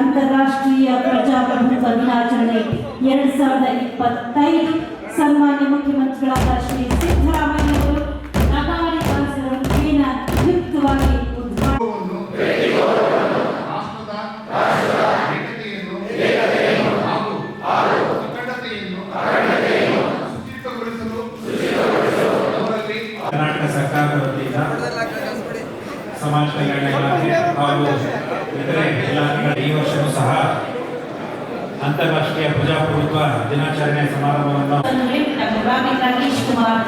ಅಂತಾರಾಷ್ಟ್ರೀಯ ಪ್ರಜಾಪ್ರಭುತ್ವ ದಿನಾಚರಣೆ 2025 ಸನ್ಮಾನ್ಯ ಮುಖ್ಯಮಂತ್ರಿಗಳಾದ ಶ್ರೀ ಸಿದ್ದರಾಮಯ್ಯ ಅವರು ನಗಾರಿ ಬಾರಿಸಿದ ಯುಕ್ತವಾಗಿ ಕರ್ನಾಟಕ ಸರ್ಕಾರದ ವತಿಯಿಂದ ಸಮಾಜ ಕಲ್ಯಾಣ ಇಲಾಖೆ ಹಾಗೂ ಇತರೆ ಇಲಾಖೆಗಳ ಈ ವರ್ಷವೂ ಸಹ ಅಂತಾರಾಷ್ಟ್ರೀಯ ಪ್ರಜಾಪ್ರಭುತ್ವ ದಿನಾಚರಣೆ ಸಮಾರಂಭವನ್ನು ರಾಮಿ ರಾಕೇಶ್ ಕುಮಾರ್